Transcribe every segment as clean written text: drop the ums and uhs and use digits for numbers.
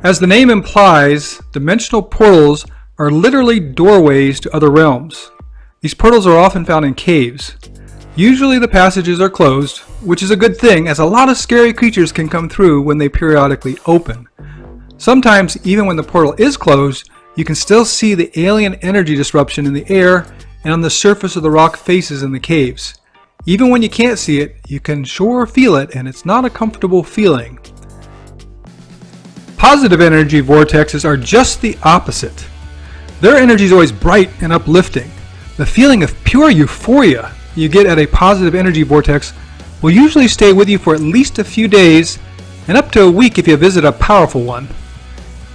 As the name implies, dimensional portals are literally doorways to other realms. These portals are often found in caves. Usually the passages are closed, which is a good thing as a lot of scary creatures can come through when they periodically open. Sometimes, even when the portal is closed, you can still see the alien energy disruption in the air and on the surface of the rock faces in the caves. Even when you can't see it, you can sure feel it, and it's not a comfortable feeling. Positive energy vortexes are just the opposite. Their energy is always bright and uplifting. The feeling of pure euphoria you get at a positive energy vortex will usually stay with you for at least a few days and up to a week if you visit a powerful one.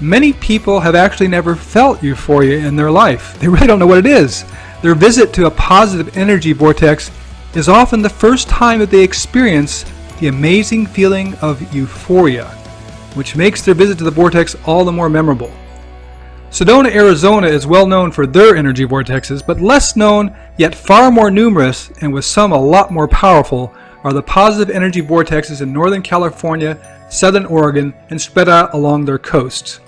Many people have actually never felt euphoria in their life. They really don't know what it is. Their visit to a positive energy vortex is often the first time that they experience the amazing feeling of euphoria, which makes their visit to the vortex all the more memorable. Sedona, Arizona is well known for their energy vortexes, but less known, yet far more numerous, and with some a lot more powerful, are the positive energy vortexes in Northern California, Southern Oregon, and spread out along their coasts.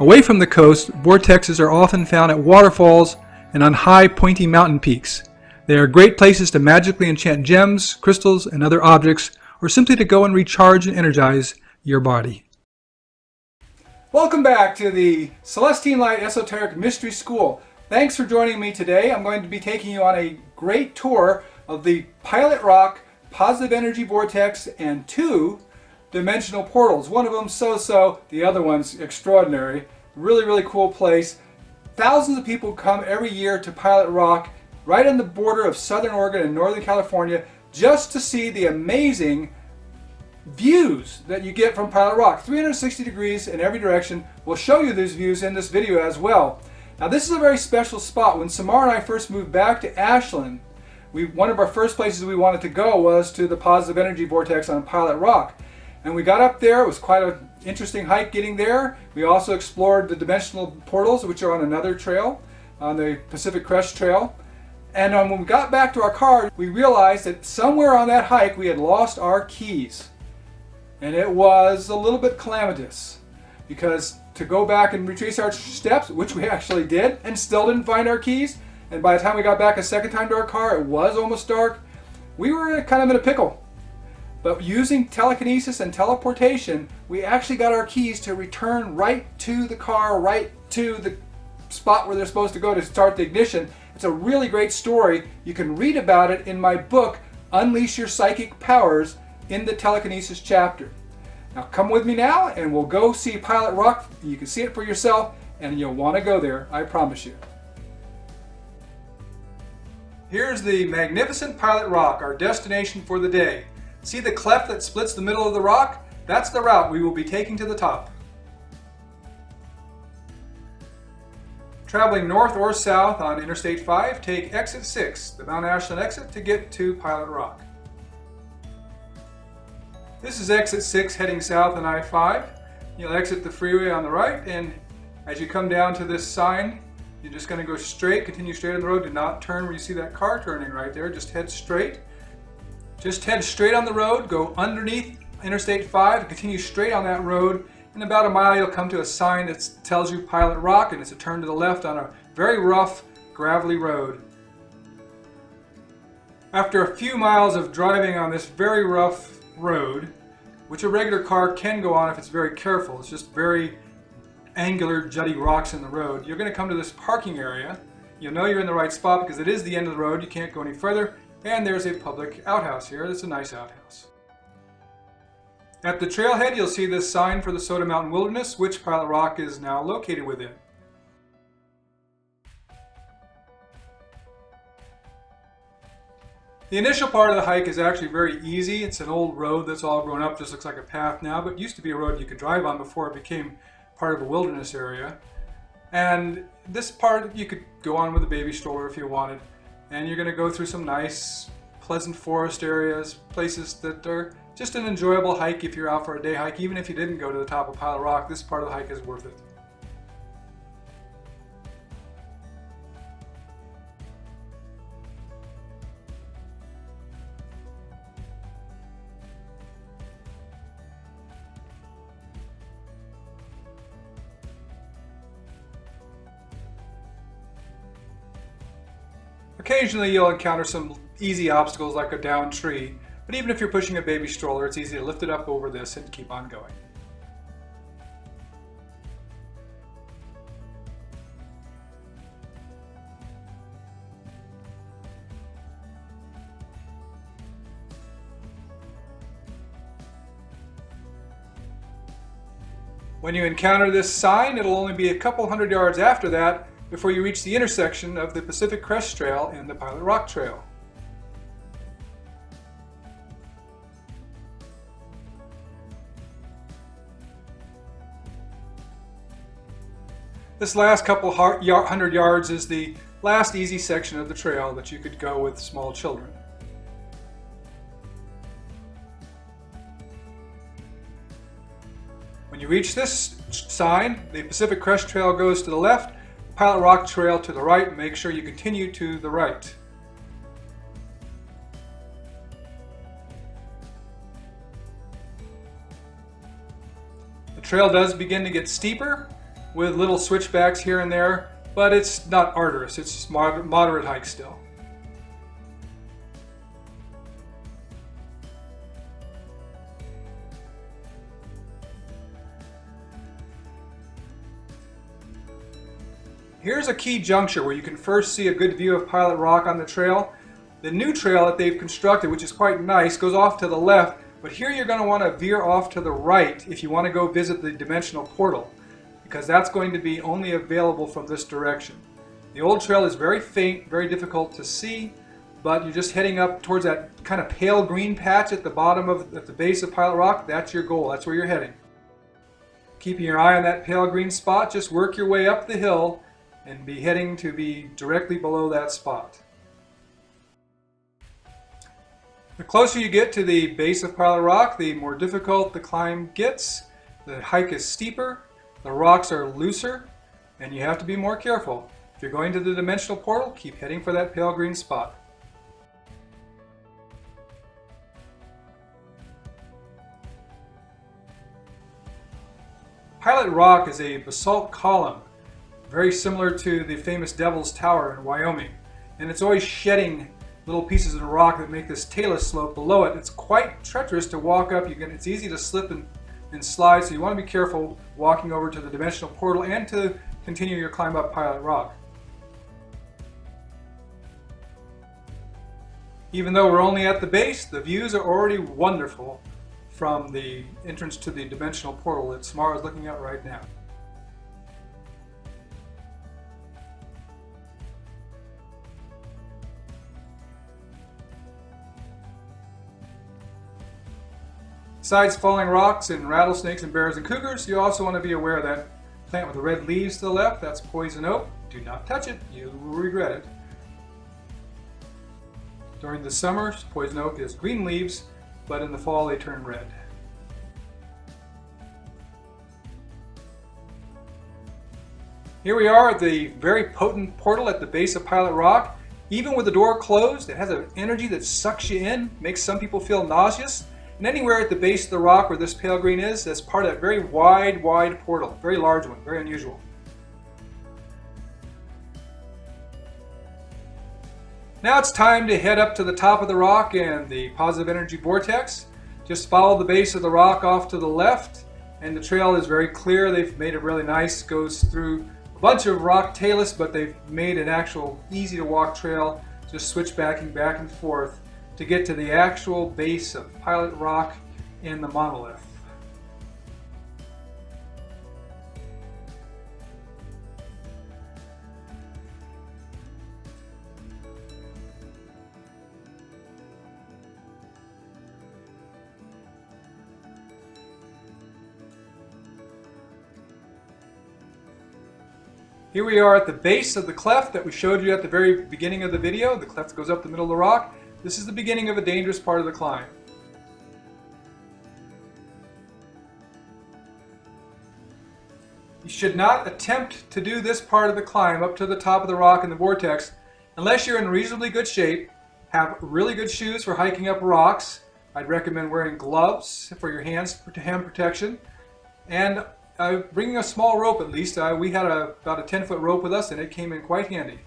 Away from the coast, vortexes are often found at waterfalls and on high, pointy mountain peaks. They are great places to magically enchant gems, crystals, and other objects, or simply to go and recharge and energize your body. Welcome back to the Celestine Light Esoteric Mystery School. Thanks for joining me today. I'm going to be taking you on a great tour of the Pilot Rock Positive Energy Vortex and 2 dimensional portals. One of them so-so, the other one's extraordinary. Really, really cool place. Thousands of people come every year to Pilot Rock, right on the border of Southern Oregon and Northern California, just to see the amazing views that you get from Pilot Rock. 360 degrees in every direction. We'll show you these views in this video as well. Now this is a very special spot. When Sumara and I first moved back to Ashland, one of our first places we wanted to go was to the Positive Energy Vortex on Pilot Rock. And we got up there. It was quite an interesting hike getting there. We also explored the dimensional portals, which are on another trail, on the Pacific Crest Trail. And when we got back to our car, we realized that somewhere on that hike we had lost our keys. And it was a little bit calamitous, because to go back and retrace our steps, which we actually did, and still didn't find our keys, and by the time we got back a second time to our car, it was almost dark, we were kind of in a pickle. But using telekinesis and teleportation, we actually got our keys to return right to the car, right to the spot where they're supposed to go to start the ignition. It's a really great story. You can read about it in my book, Unleash Your Psychic Powers, in the telekinesis chapter. Now come with me now and we'll go see Pilot Rock. You can see it for yourself and you'll want to go there, I promise you. Here's the magnificent Pilot Rock, our destination for the day. See the cleft that splits the middle of the rock? That's the route we will be taking to the top. Traveling north or south on Interstate 5, take exit 6, the Mount Ashland exit, to get to Pilot Rock. This is exit 6 heading south on I-5. You'll exit the freeway on the right, and as you come down to this sign, you're just going to go straight, continue straight on the road. Do not turn where you see that car turning right there. Just head straight. Just head straight on the road, go underneath Interstate 5, and continue straight on that road. In about a mile, you'll come to a sign that tells you Pilot Rock, and it's a turn to the left on a very rough, gravelly road. After a few miles of driving on this very rough road, which a regular car can go on if it's very careful, it's just very angular, jutty rocks in the road, you're going to come to this parking area. You'll know you're in the right spot because it is the end of the road, you can't go any further, and there's a public outhouse here. That's a nice outhouse. At the trailhead, you'll see this sign for the Soda Mountain Wilderness, which Pilot Rock is now located within. The initial part of the hike is actually very easy. It's an old road that's all grown up, just looks like a path now, but it used to be a road you could drive on before it became part of a wilderness area. And this part you could go on with a baby stroller if you wanted. And you're going to go through some nice, pleasant forest areas, places that are just an enjoyable hike if you're out for a day hike. Even if you didn't go to the top of Pilot Rock, this part of the hike is worth it. Occasionally you'll encounter some easy obstacles like a downed tree, but even if you're pushing a baby stroller, it's easy to lift it up over this and keep on going. When you encounter this sign, it'll only be a couple hundred yards after that before you reach the intersection of the Pacific Crest Trail and the Pilot Rock Trail. This last couple hundred yards is the last easy section of the trail that you could go with small children. When you reach this sign, the Pacific Crest Trail goes to the left, Pilot Rock Trail to the right. Make sure you continue to the right. The trail does begin to get steeper with little switchbacks here and there, but it's not arduous. It's moderate hike still. Here's a key juncture where you can first see a good view of Pilot Rock on the trail. The new trail that they've constructed, which is quite nice, goes off to the left, but here you're going to want to veer off to the right if you want to go visit the dimensional portal, because that's going to be only available from this direction. The old trail is very faint, very difficult to see, but you're just heading up towards that kind of pale green patch at the bottom at the base of Pilot Rock. That's your goal. That's where you're heading. Keeping your eye on that pale green spot, just work your way up the hill and be heading to be directly below that spot. The closer you get to the base of Pilot Rock, the more difficult the climb gets. The hike is steeper, the rocks are looser, and you have to be more careful. If you're going to the dimensional portal, keep heading for that pale green spot. Pilot Rock is a basalt column, very similar to the famous Devil's Tower in Wyoming, and it's always shedding little pieces of rock that make this talus slope below it. It's quite treacherous to walk up. It's easy to slip and slide, so you want to be careful walking over to the dimensional portal and to continue your climb up Pilot Rock. Even though we're only at the base, the views are already wonderful from the entrance to the dimensional portal that Sumara is looking at right now. Besides falling rocks and rattlesnakes and bears and cougars, you also want to be aware of that plant with the red leaves to the left. That's poison oak. Do not touch it. You will regret it. During the summer, poison oak has green leaves, but in the fall they turn red. Here we are at the very potent portal at the base of Pilot Rock. Even with the door closed, it has an energy that sucks you in, makes some people feel nauseous. And anywhere at the base of the rock where this pale green is, that's part of that very wide portal. Very large one, very unusual. Now it's time to head up to the top of the rock and the Positive Energy Vortex. Just follow the base of the rock off to the left, and the trail is very clear. They've made it really nice. Goes through a bunch of rock talus, but they've made an actual easy to walk trail, just switchbacking back and forth to get to the actual base of Pilot Rock and the monolith. Here we are at the base of the cleft that we showed you at the very beginning of the video. The cleft goes up the middle of the rock. This is the beginning of a dangerous part of the climb. You should not attempt to do this part of the climb up to the top of the rock in the vortex unless you're in reasonably good shape, have really good shoes for hiking up rocks. I'd recommend wearing gloves for your hands for hand protection, and bringing a small rope at least. We had about a 10-foot rope with us, and it came in quite handy.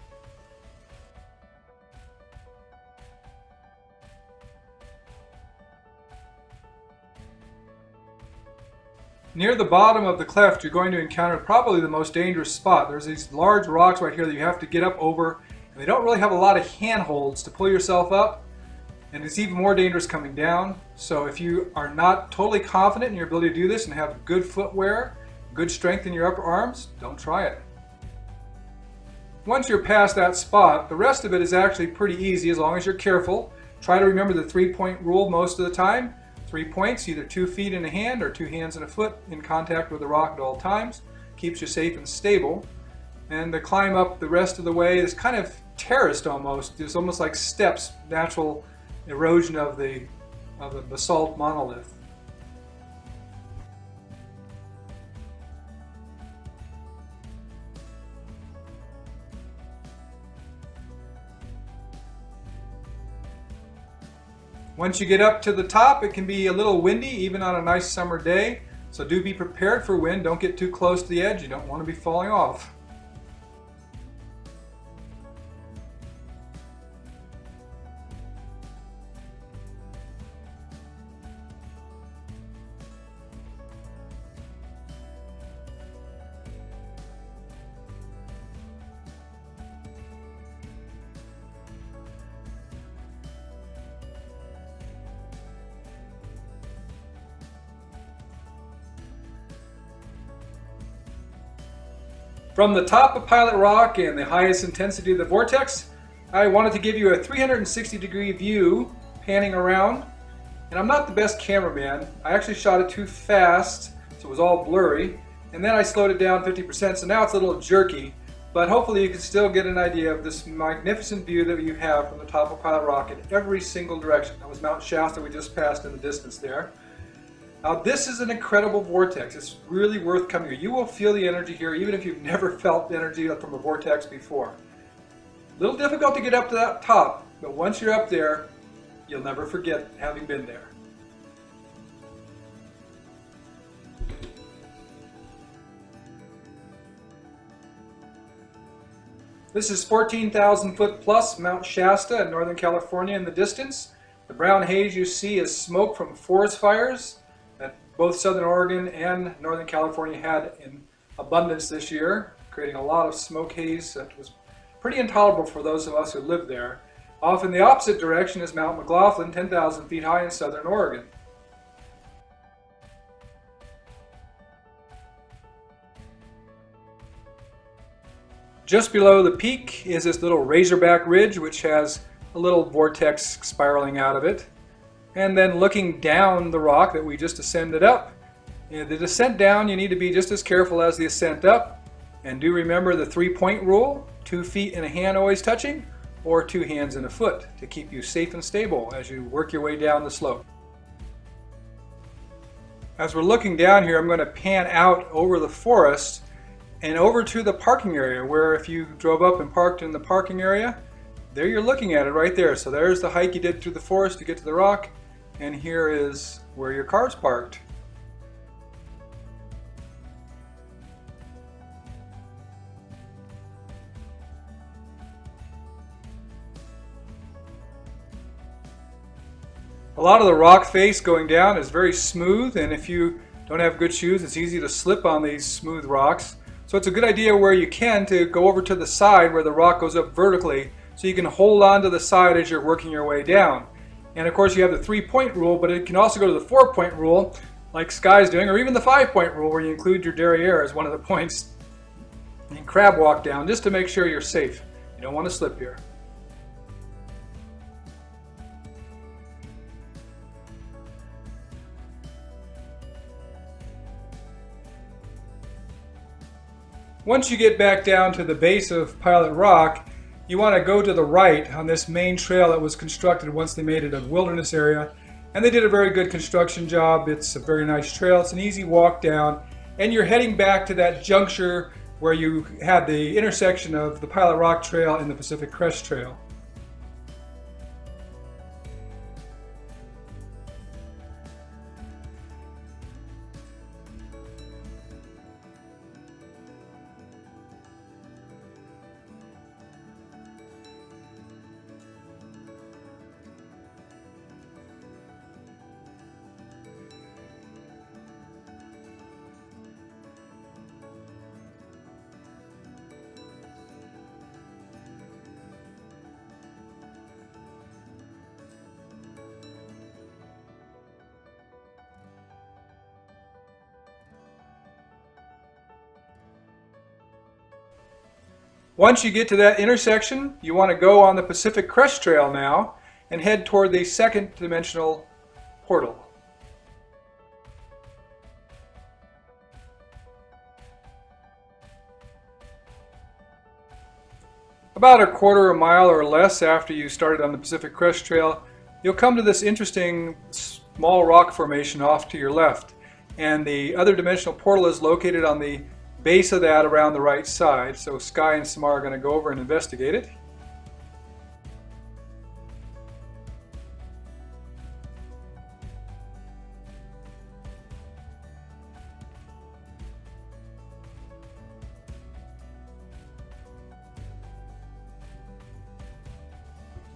Near the bottom of the cleft, you're going to encounter probably the most dangerous spot. There's these large rocks right here that you have to get up over, and they don't really have a lot of handholds to pull yourself up, and it's even more dangerous coming down. So if you are not totally confident in your ability to do this and have good footwear, good strength in your upper arms, don't try it. Once you're past that spot, the rest of it is actually pretty easy as long as you're careful. Try to remember the 3-point rule most of the time. 3 points, either 2 feet in a hand or 2 hands and a foot in contact with the rock at all times. Keeps you safe and stable. And the climb up the rest of the way is kind of terraced almost. It's almost like steps, natural erosion of the basalt monolith. Once you get up to the top, it can be a little windy, even on a nice summer day. So do be prepared for wind. Don't get too close to the edge. You don't want to be falling off. From the top of Pilot Rock and the highest intensity of the vortex, I wanted to give you a 360-degree view panning around. And I'm not the best cameraman. I actually shot it too fast, so it was all blurry. And then I slowed it down 50%, so now it's a little jerky. But hopefully you can still get an idea of this magnificent view that you have from the top of Pilot Rock in every single direction. That was Mount Shasta we just passed in the distance there. Now this is an incredible vortex. It's really worth coming here. You will feel the energy here even if you've never felt energy from a vortex before. A little difficult to get up to that top, but once you're up there, you'll never forget having been there. This is 14,000 foot plus Mount Shasta in Northern California in the distance. The brown haze you see is smoke from forest fires that both Southern Oregon and Northern California had in abundance this year, creating a lot of smoke haze that was pretty intolerable for those of us who live there. Off in the opposite direction is Mt McLoughlin, 10,000 feet high in Southern Oregon. Just below the peak is this little razorback ridge, which has a little vortex spiraling out of it. And then looking down the rock that we just ascended up, the descent down, you need to be just as careful as the ascent up. And do remember the 3-point rule, 2 feet and a hand always touching, or 2 hands and a foot to keep you safe and stable as you work your way down the slope. As we're looking down here, I'm going to pan out over the forest and over to the parking area, where if you drove up and parked in the parking area, there you're looking at it right there. So there's the hike you did through the forest to get to the rock, and here is where your car's parked. A lot of the rock face going down is very smooth, and if you don't have good shoes, it's easy to slip on these smooth rocks. So it's a good idea where you can to go over to the side where the rock goes up vertically, so you can hold on to the side as you're working your way down. And of course you have the 3-point rule, but it can also go to the 4-point rule, like Skye's doing, or even the 5-point rule, where you include your derriere as one of the points. And crab walk down just to make sure you're safe. You don't want to slip here. Once you get back down to the base of Pilot Rock, you want to go to the right on this main trail that was constructed once they made it a wilderness area. And they did a very good construction job. It's a very nice trail. It's an easy walk down. And you're heading back to that juncture where you had the intersection of the Pilot Rock Trail and the Pacific Crest Trail. Once you get to that intersection, you want to go on the Pacific Crest Trail now and head toward the second dimensional portal. About a quarter of a mile or less after you started on the Pacific Crest Trail, you'll come to this interesting small rock formation off to your left. And the other dimensional portal is located on the base of that around the right side. So Skye and Sumara are going to go over and investigate it.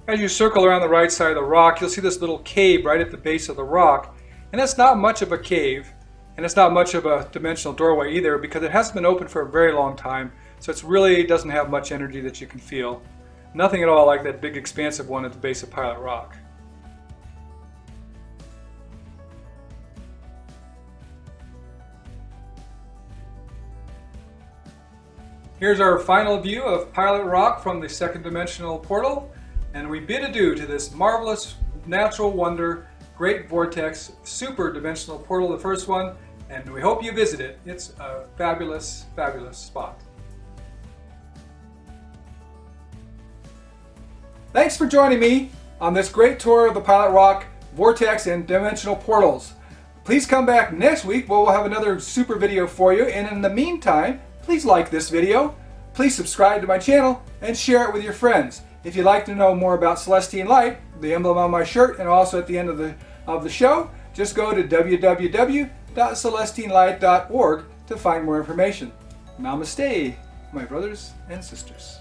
As you circle around the right side of the rock, you'll see this little cave right at the base of the rock. And it's not much of a cave, and it's not much of a dimensional doorway either, because it hasn't been open for a very long time, so it really doesn't have much energy that you can feel. Nothing at all like that big expansive one at the base of Pilot Rock. Here's our final view of Pilot Rock from the second dimensional portal. And we bid adieu to this marvelous natural wonder, great vortex, super dimensional portal, the first one, and we hope you visit it. It's a fabulous, fabulous spot. Thanks for joining me on this great tour of the Pilot Rock vortex and dimensional portals. Please come back next week where we'll have another super video for you, and in the meantime, please like this video, please subscribe to my channel, and share it with your friends. If you'd like to know more about Celestine Light, the emblem on my shirt, and also at the end of the show, just go to www.celestinelight.org to find more information. Namaste, my brothers and sisters.